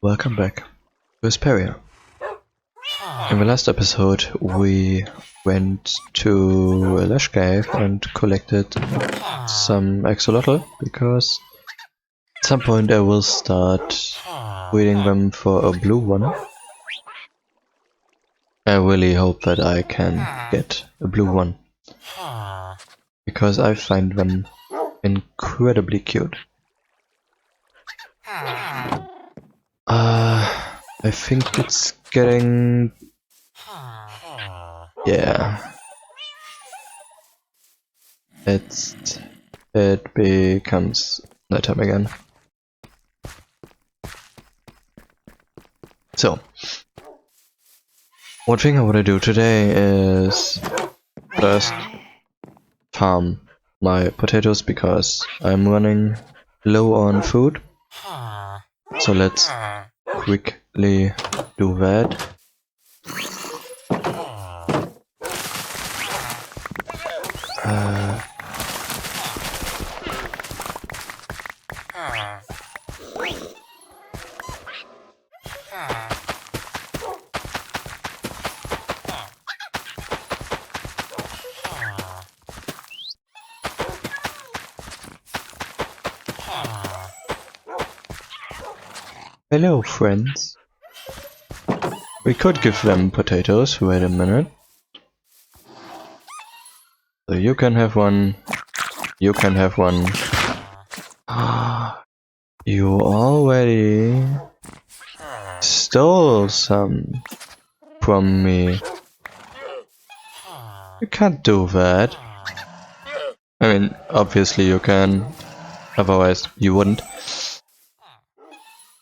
Welcome back to Asparia. In the last episode we went to a Lash Cave and collected some axolotl because at some point I will start breeding them for a blue one. I really hope that I can get a blue one because I find them incredibly cute. I think it's getting... yeah. It becomes nighttime again. So, one thing I want to do today is first farm my potatoes because I'm running low on food. So let's quickly do that. Hello, friends. We could give them potatoes. Wait a minute. So you can have one. You can have one. You already stole some from me. You can't do that. I mean, obviously you can. Otherwise, you wouldn't.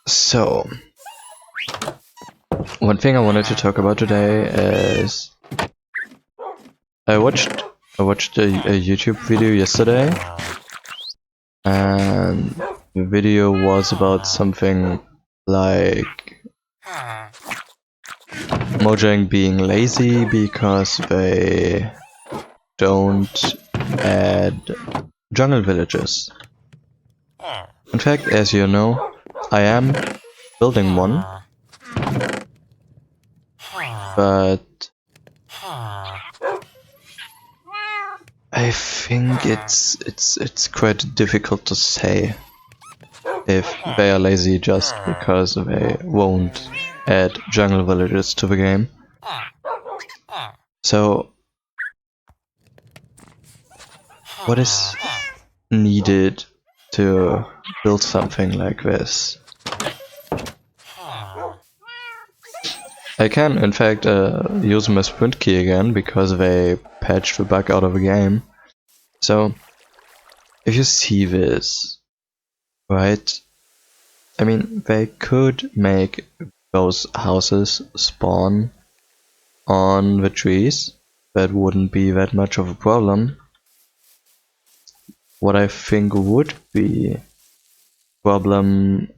So, one thing I wanted to talk about today is I watched a YouTube video yesterday, and the video was about something like Mojang being lazy because they don't add jungle villages. In fact, as you know, I am building one, but I think it's quite difficult to say if they are lazy just because they won't add jungle villages to the game. So, what is needed to build something like this? I can, in fact, use my sprint key again because they patched the bug out of the game. So, if you see this, right? I mean, they could make those houses spawn on the trees. That wouldn't be that much of a problem. What I think would be a problem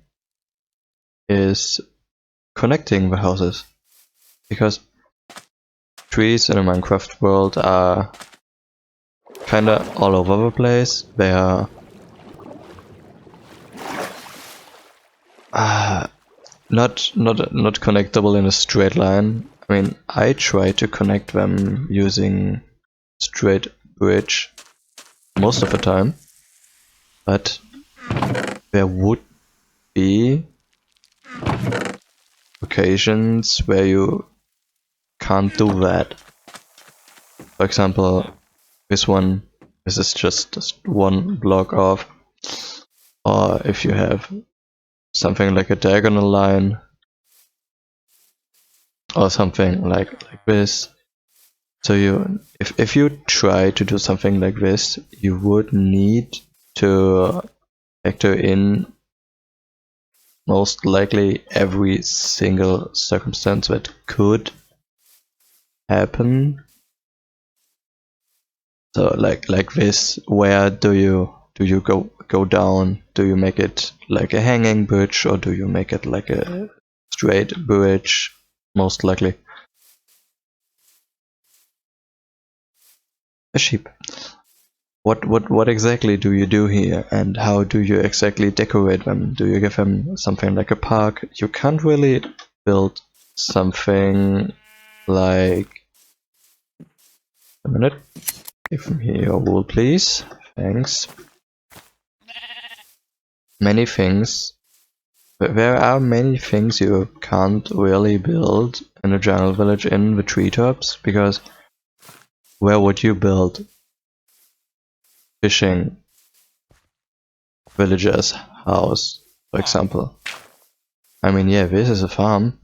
is connecting the houses. Because trees in a Minecraft world are kinda all over the place. They are not connectable in a straight line. I mean, I try to connect them using straight bridge most of the time, but there would be occasions where you can't do that. For example, this is just one block off, or if you have something like a diagonal line, or something like this. So if you try to do something like this, you would need to factor in most likely every single circumstance that could happen. So like this, where do you go down? Do you make it like a hanging bridge, or do you make it like a straight bridge? Most likely a sheep. what exactly do you do here, and how do you exactly decorate them? Do you give them something like a park? You can't really build something like... A minute. Give me your wool, please. Thanks. Many things. There are many things you can't really build in a jungle village in the treetops, because where would you build fishing villager's house, for example? I mean, yeah, this is a farm.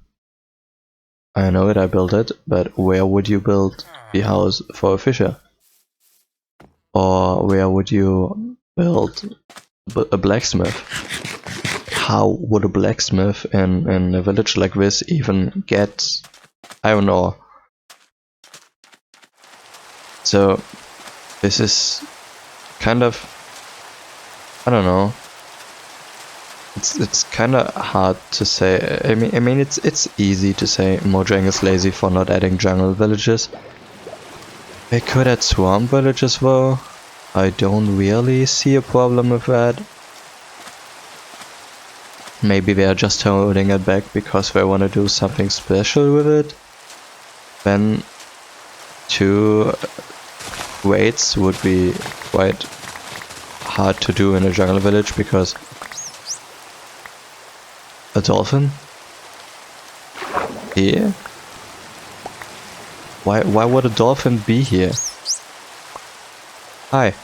I know it, I built it, but where would you build the house for a fisher? Or where would you build a blacksmith? How would a blacksmith in a village like this even get iron ore? So this is kind of, I don't know. It's kind of hard to say. I mean it's easy to say Mojang is lazy for not adding jungle villages. They could add swamp villages though. I don't really see a problem with that. Maybe they are just holding it back because they want to do something special with it. Then 2 raids would be quite hard to do in a jungle village, because a dolphin? Here? Why would a dolphin be here? Hi.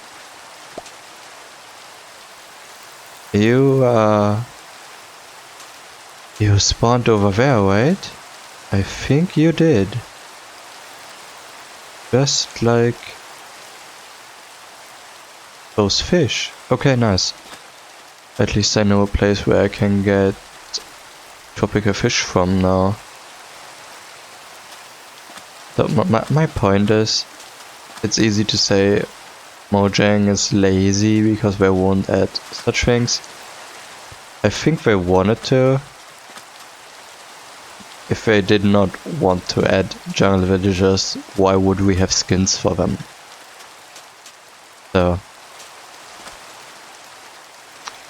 You spawned over there, right? I think you did. Just like those fish. Okay, nice. At least I know a place where I can get tropical fish from now. So my point is, it's easy to say Mojang is lazy because they won't add such things. I think they wanted to. If they did not want to add jungle villagers, why would we have skins for them? So,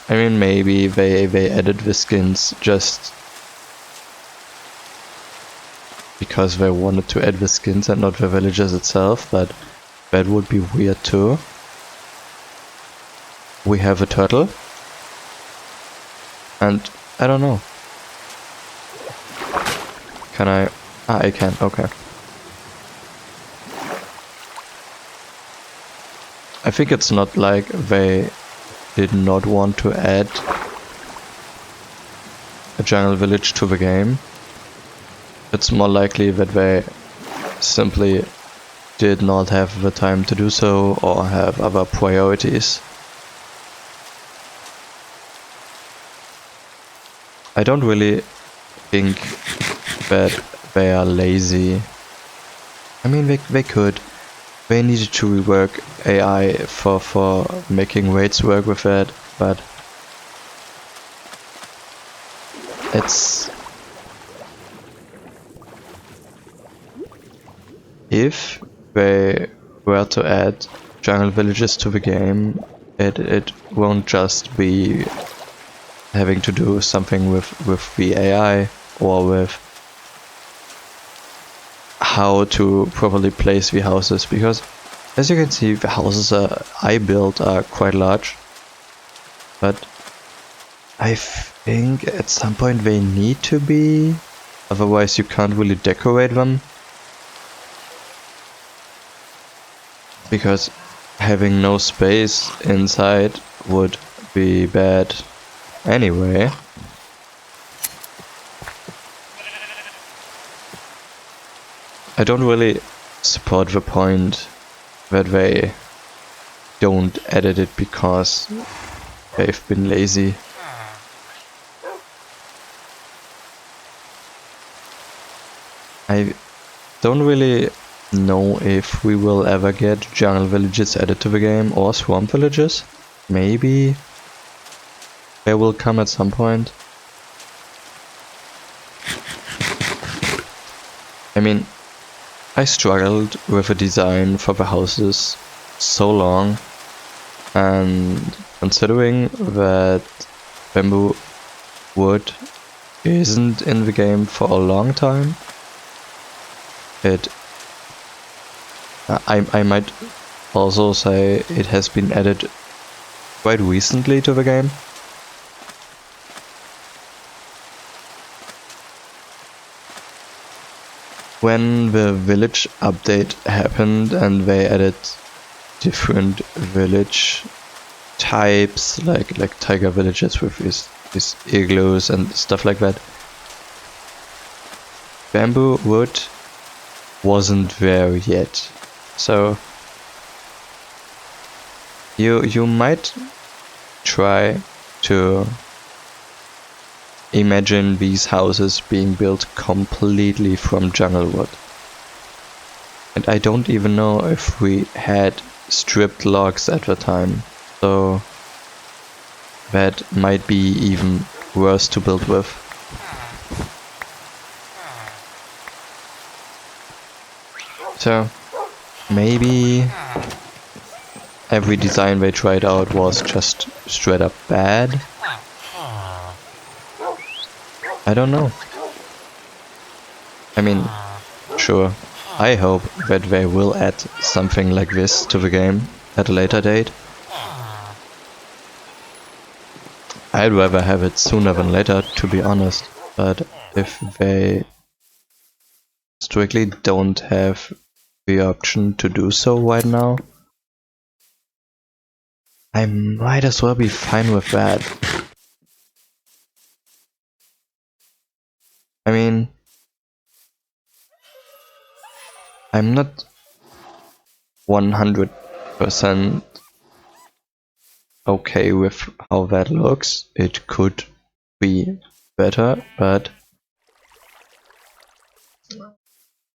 I mean, maybe they added the skins just because they wanted to add the skins and not the villagers itself, but that would be weird too. We have a turtle, and I don't know. Can I? Ah, I can, okay. I think it's not like they did not want to add a jungle village to the game. It's more likely that they simply did not have the time to do so, or have other priorities. I don't really think that they are lazy. I mean, they could. They needed to rework AI for making raids work with that, but it's... If they were to add jungle villages to the game, it won't just be having to do something with the AI, or with how to properly place the houses, because as you can see, the houses I built are quite large, but I think at some point they need to be, otherwise you can't really decorate them, because having no space inside would be bad anyway. I don't really support the point that they don't edit it because they've been lazy. I don't really know if we will ever get jungle villages added to the game, or swamp villages. Maybe they will come at some point. I mean, I struggled with the design for the houses so long And considering that bamboo wood isn't in the game for a long time, I might also say it has been added quite recently to the game. When the village update happened and they added different village types, like tiger villages with these igloos and stuff like that, bamboo wood wasn't there yet. So you might try to imagine these houses being built completely from jungle wood. And I don't even know if we had stripped logs at the time, so that might be even worse to build with. So maybe every design they tried out was just straight up bad. I don't know. I mean, sure, I hope that they will add something like this to the game at a later date. I'd rather have it sooner than later, to be honest, but if they strictly don't have the option to do so right now, I might as well be fine with that. I mean, I'm not 100% okay with how that looks. It could be better, but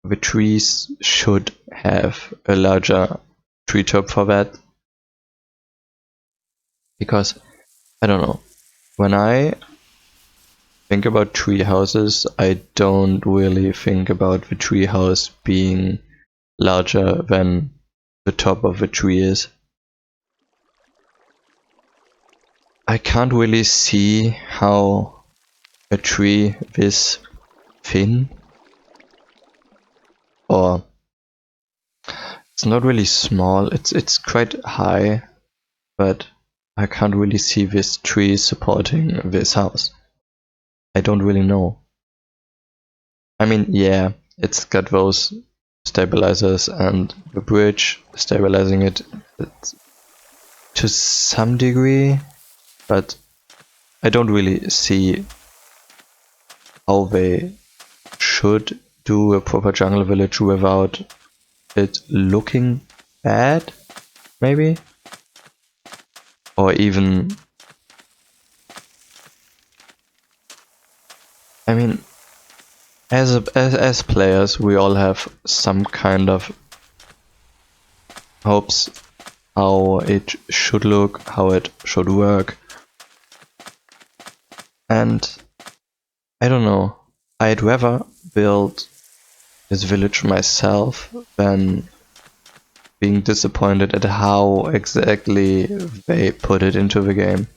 the trees should have a larger tree top for that. Because, I don't know, when I think about tree houses, I don't really think about the tree house being larger than the top of the tree is. I can't really see how a tree this thin, or it's not really small, it's quite high, but I can't really see this tree supporting this house. I don't really know. I mean, yeah, it's got those stabilizers and the bridge stabilizing it to some degree, but I don't really see how they should do a proper jungle village without it looking bad, maybe? Or even... I mean, as players, we all have some kind of hopes how it should look, how it should work. And I don't know, I'd rather build this village myself than being disappointed at how exactly they put it into the game.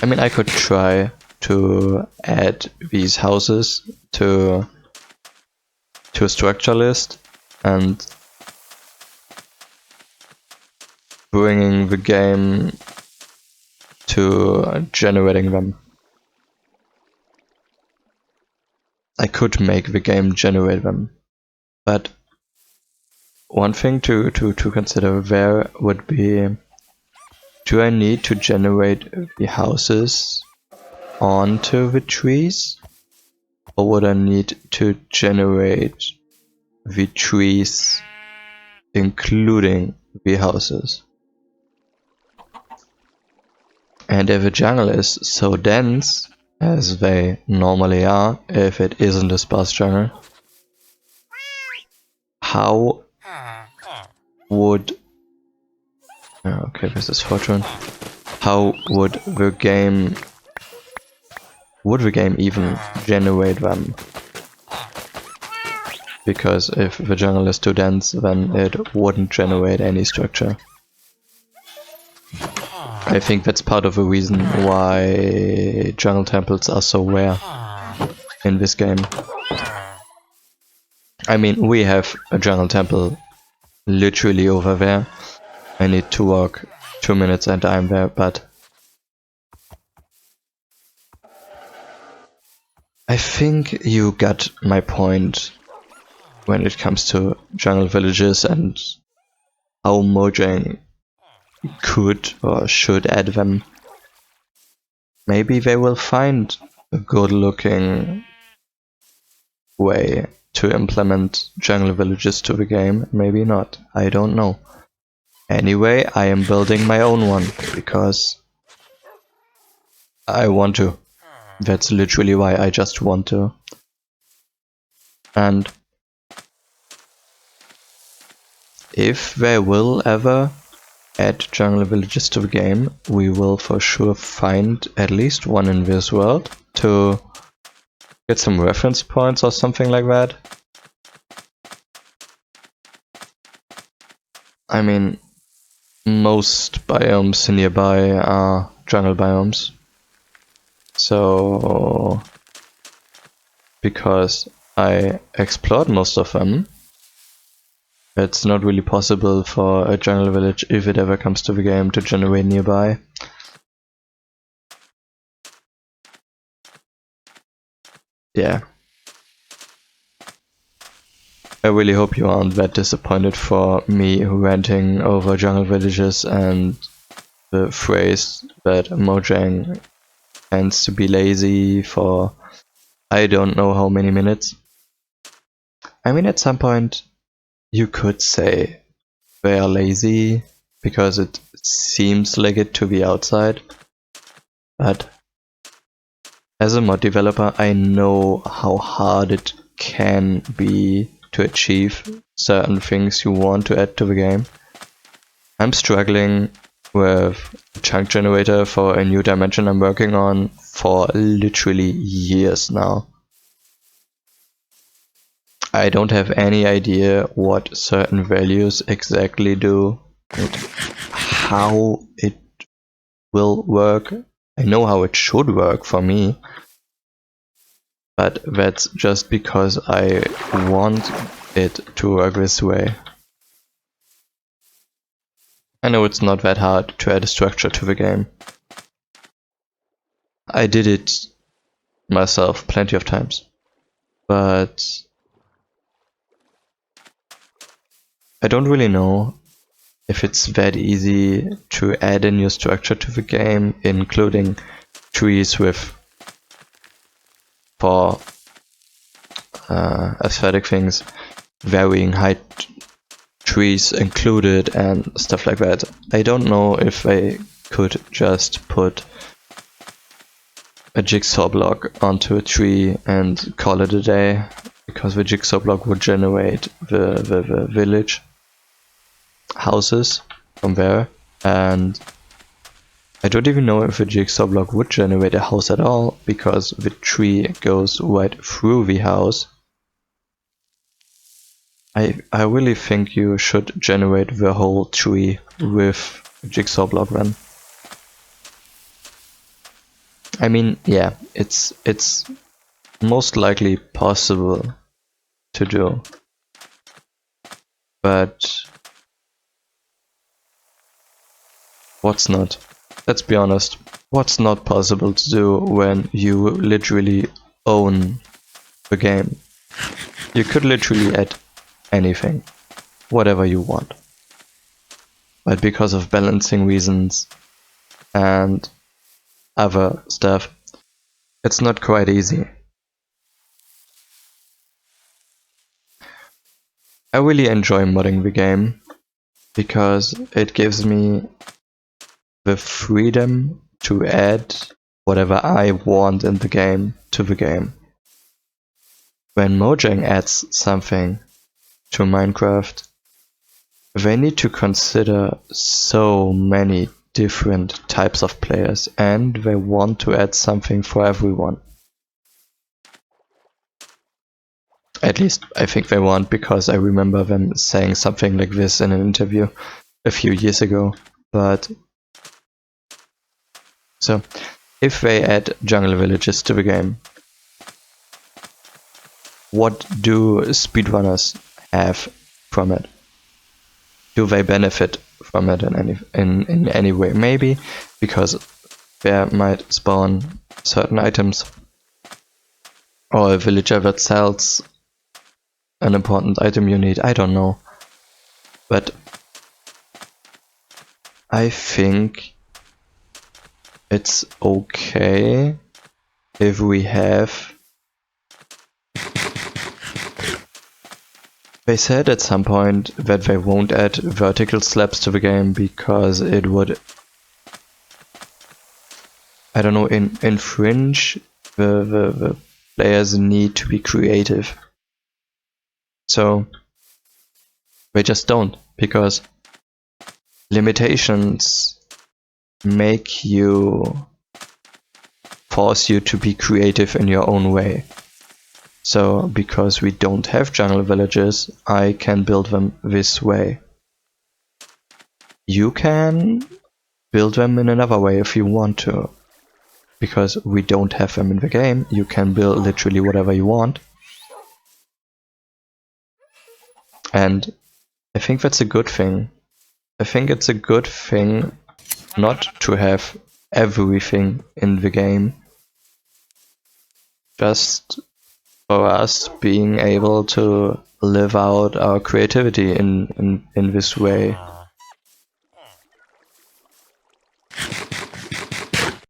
I mean, I could try to add these houses to a structure list and bringing the game to generating them. I could make the game generate them, but one thing to consider there would be, do I need to generate the houses onto the trees, or would I need to generate the trees including the houses? And if a jungle is so dense, as they normally are, if it isn't a sparse jungle, how would... okay, this is Fortune. How would the game... would the game even generate them? because if the jungle is too dense, then it wouldn't generate any structure. I think that's part of the reason why jungle temples are so rare in this game. I mean, we have a jungle temple literally over there. I need to walk 2 minutes and I'm there, but I think you got my point when it comes to jungle villages and how Mojang could or should add them. Maybe they will find a good looking way to implement jungle villages to the game, maybe not, I don't know. Anyway, I am building my own one, because I want to. That's literally why I just want to. And if they will ever add jungle villages to the game, we will for sure find at least one in this world to get some reference points or something like that. I mean, most biomes nearby are jungle biomes. So, because I explored most of them, it's not really possible for a jungle village, if it ever comes to the game, to generate nearby. Yeah. I really hope you aren't that disappointed for me ranting over jungle villages and the phrase that Mojang tends to be lazy for I don't know how many minutes. I mean, at some point you could say they are lazy because it seems like it to the outside, but as a mod developer I know how hard it can be to achieve certain things you want to add to the game. I'm struggling with a chunk generator for a new dimension I'm working on for literally years now. I don't have any idea what certain values exactly do and how it will work. I know how it should work for me, but that's just because I want it to work this way. I know it's not that hard to add a structure to the game. I did it myself plenty of times, but I don't really know if it's that easy to add a new structure to the game, including trees with for aesthetic things, varying height trees included and stuff like that. I don't know if I could just put a jigsaw block onto a tree and call it a day, because the jigsaw block would generate the village houses from there, and I don't even know if a jigsaw block would generate a house at all, because the tree goes right through the house. I really think you should generate the whole tree with a jigsaw block then. I mean, yeah, it's most likely possible to do, but what's not? Let's be honest, what's not possible to do when you literally own the game? You could literally add anything, whatever you want, but because of balancing reasons and other stuff, it's not quite easy. I really enjoy modding the game because it gives me the freedom to add whatever I want in the game to the game. When Mojang adds something to Minecraft, they need to consider so many different types of players, and they want to add something for everyone. At least I think they won't, because I remember them saying something like this in an interview a few years ago. But so, if they add jungle villages to the game, what do speedrunners have from it? Do they benefit from it in any way? Maybe because there might spawn certain items, or a villager that sells an important item you need. I don't know, but I think it's okay if we have. They said at some point that they won't add vertical slabs to the game because it would, I don't know, infringe the players' need to be creative. So they just don't, because limitations force you to be creative in your own way. So because we don't have jungle villages, I can build them this way. You can build them in another way if you want to. Because we don't have them in the game, you can build literally whatever you want. And I think that's a good thing. I think it's a good thing not to have everything in the game. Just for us being able to live out our creativity in this way.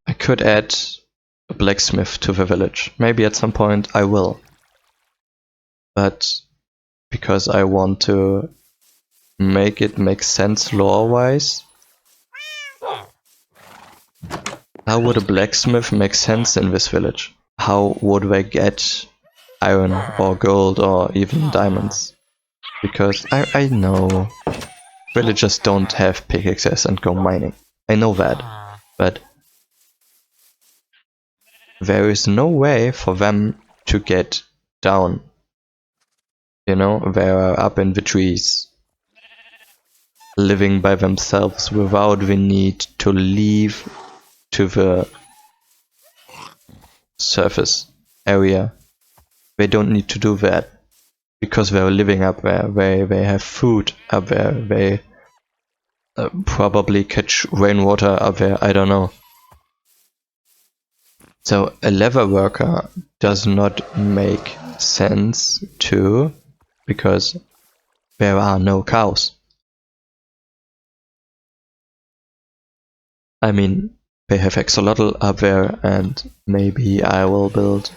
I could add a blacksmith to the village. Maybe at some point I will. But because I want to make it make sense lore-wise. How would a blacksmith make sense in this village? How would they get iron or gold or even diamonds? Because I know villagers don't have pickaxes and go mining. I know that. But there is no way for them to get down. You know, they're up in the trees, living by themselves without the need to leave to the surface area. They don't need to do that because they're living up there. They have food up there. They probably catch rainwater up there. I don't know. So a leather worker does not make sense too, because there are no cows. I mean, they have axolotl up there, and maybe I will build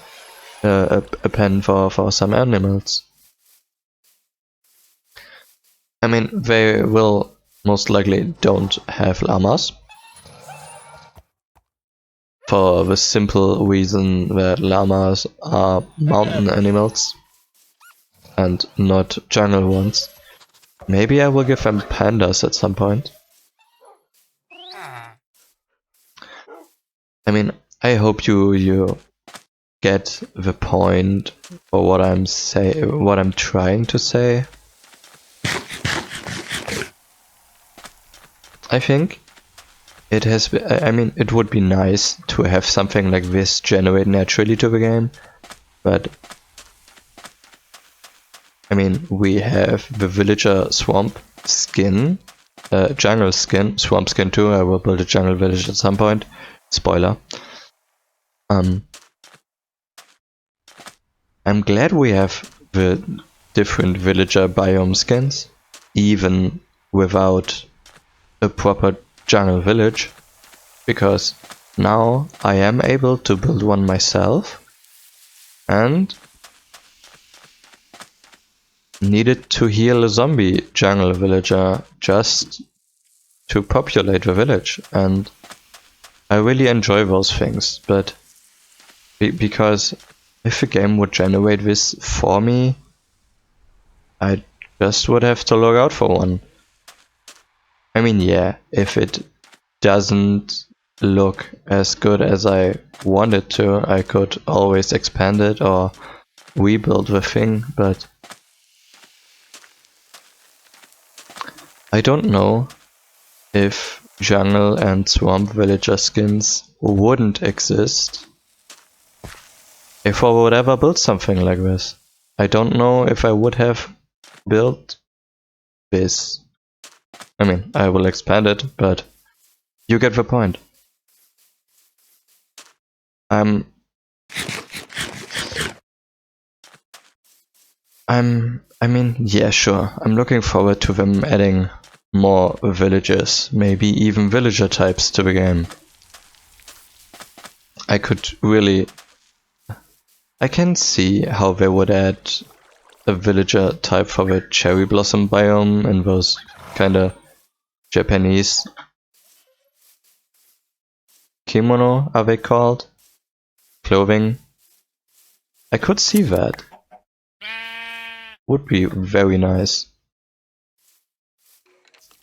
a pen for some animals. I mean, they will most likely don't have llamas, for the simple reason that llamas are mountain animals and not jungle ones. Maybe I will give them pandas at some point. I mean, I hope you get the point for what I'm trying to say. I think it has. I mean, it would be nice to have something like this generate naturally to the game, but I mean, we have the villager swamp skin, jungle skin, swamp skin too. I will build a jungle village at some point. Spoiler. I'm glad we have the different villager biome skins, even without a proper jungle village, because now I am able to build one myself and needed to heal a zombie jungle villager just to populate the village, and I really enjoy those things. But because if the game would generate this for me, I just would have to look out for one. I mean, yeah, if it doesn't look as good as I want it to, I could always expand it or rebuild the thing, but I don't know if jungle and swamp villager skins wouldn't exist if I would ever build something like this. I don't know if I would have built this. I mean, I will expand it, but you get the point. I mean, yeah, sure. I'm looking forward to them adding more villages, maybe even villager types to the game. I can see how they would add a villager type for the cherry blossom biome and those kinda Japanese kimono, are they called? Clothing. I could see that. Would be very nice.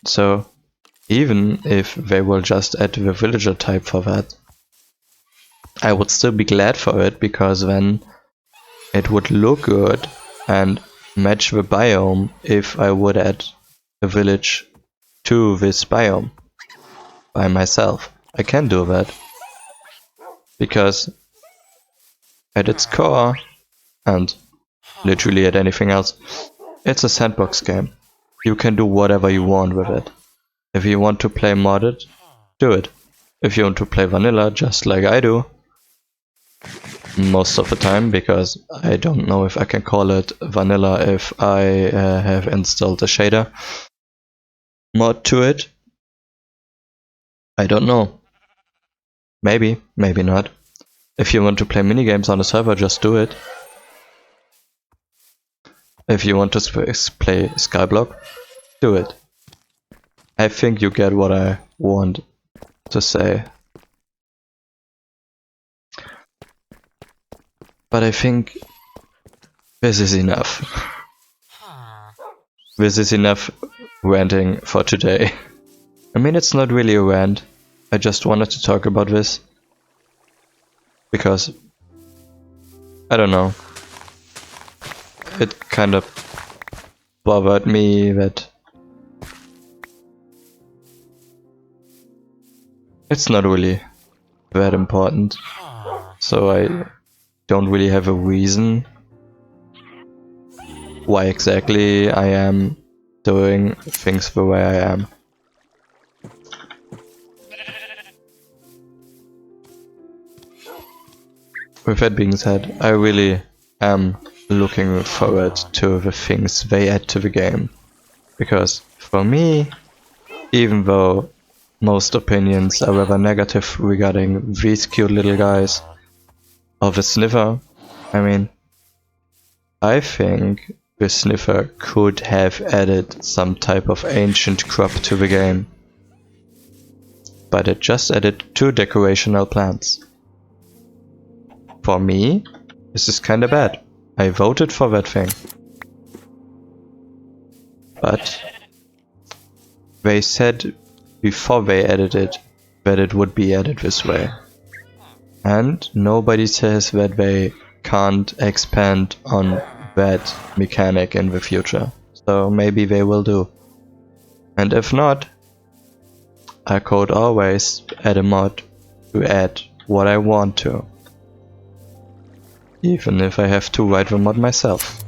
So, even if they will just add the villager type for that, I would still be glad for it, because then it would look good and match the biome if I would add a village to this biome by myself. I can do that, because at its core, and literally at anything else, it's a sandbox game. You can do whatever you want with it. If you want to play modded, do it. If you want to play vanilla, just like I do, most of the time, because I don't know if I can call it vanilla if I have installed a shader mod to it. I don't know. Maybe, maybe not. If you want to play minigames on a server, just do it. If you want to play Skyblock, do it. I think you get what I want to say. But I think this is enough. This is enough ranting for today. I mean, it's not really a rant. I just wanted to talk about this. Because, I don't know. It kind of bothered me that it's not really that important. So I don't really have a reason why exactly I am doing things the way I am. With that being said, I really am looking forward to the things they add to the game. Because for me, even though most opinions are rather negative regarding these cute little guys, or the sniffer, I mean, I think the sniffer could have added some type of ancient crop to the game. But it just added 2 decorational plants. For me, this is kinda bad. I voted for that thing. But they said before they added it that it would be added this way. And nobody says that they can't expand on that mechanic in the future. So maybe they will do. And if not, I could always add a mod to add what I want to. Even if I have to write the mod myself.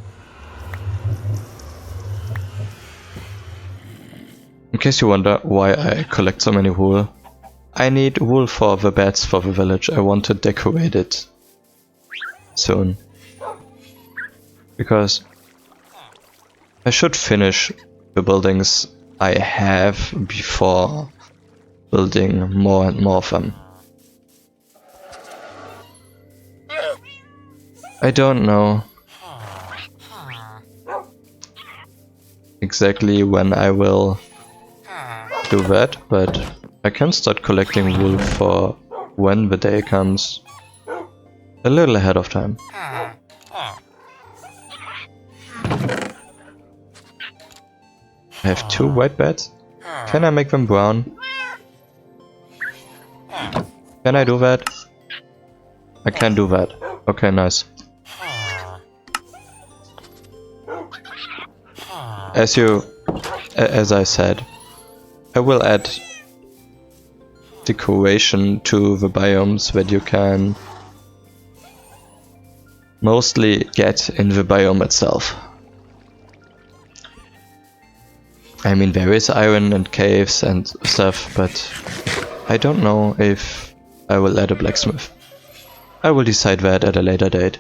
In case you wonder why I collect so many wool, I need wool for the beds for the village. I want to decorate it soon. Because I should finish the buildings I have before building more and more of them. I don't know exactly when I will do that, but I can start collecting wool for when the day comes a little ahead of time. I have 2 white beds. Can I make them brown? Can I do that? I can do that. Okay, nice. as I said, I will add decoration to the biomes that you can mostly get in the biome itself. I mean, there is iron and caves and stuff, but I don't know if I will add a blacksmith. I will decide that at a later date.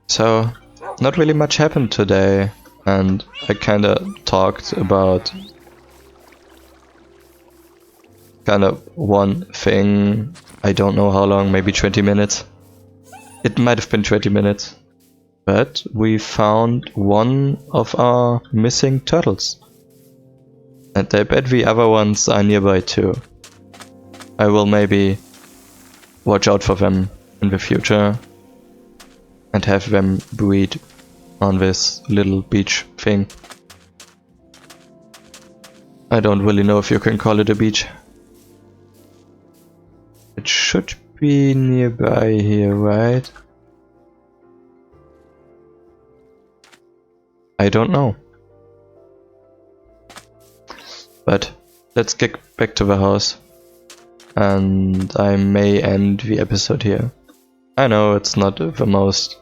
So, not really much happened today, and I kinda talked about kind of one thing. I don't know how long, maybe 20 minutes. It might have been 20 minutes. But we found one of our missing turtles. And I bet the other ones are nearby too. I will maybe watch out for them in the future and have them breed on this little beach thing. I don't really know if you can call it a beach. It should be nearby here, right? I don't know. But let's get back to the house. And I may end the episode here. I know it's not the most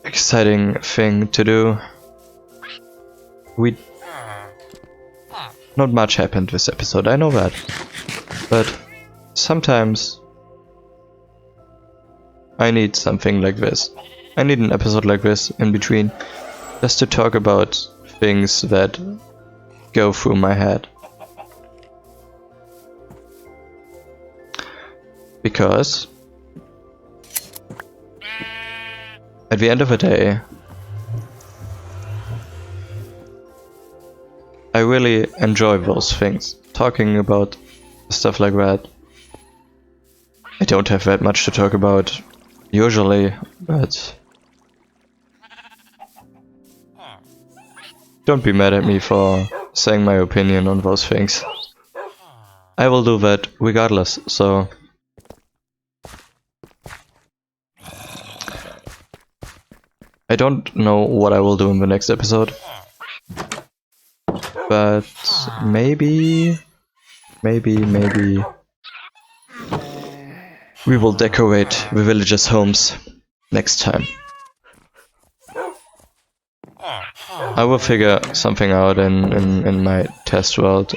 exciting thing to do. Not much happened this episode, I know that. But sometimes I need something like this. I need an episode like this in between, just to talk about things that go through my head. Because at the end of the day, I really enjoy those things, talking about stuff like that. I don't have that much to talk about usually, but don't be mad at me for saying my opinion on those things. I will do that regardless, so I don't know what I will do in the next episode, but maybe we will decorate the villagers' homes next time. I will figure something out in my test world,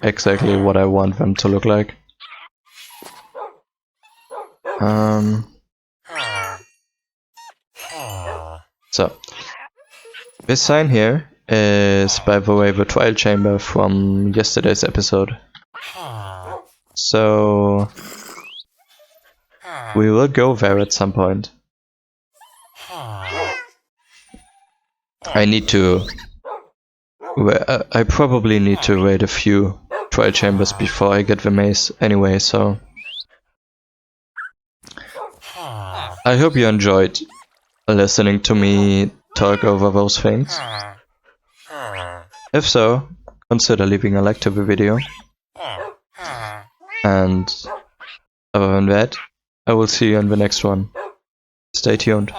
exactly what I want them to look like. So, this sign here is, by the way, the trial chamber from yesterday's episode. So, we will go there at some point. I probably need to raid a few trial chambers before I get the maze anyway, so I hope you enjoyed listening to me talk over those things. If so, consider leaving a like to the video. And other than that, I will see you in the next one. Stay tuned.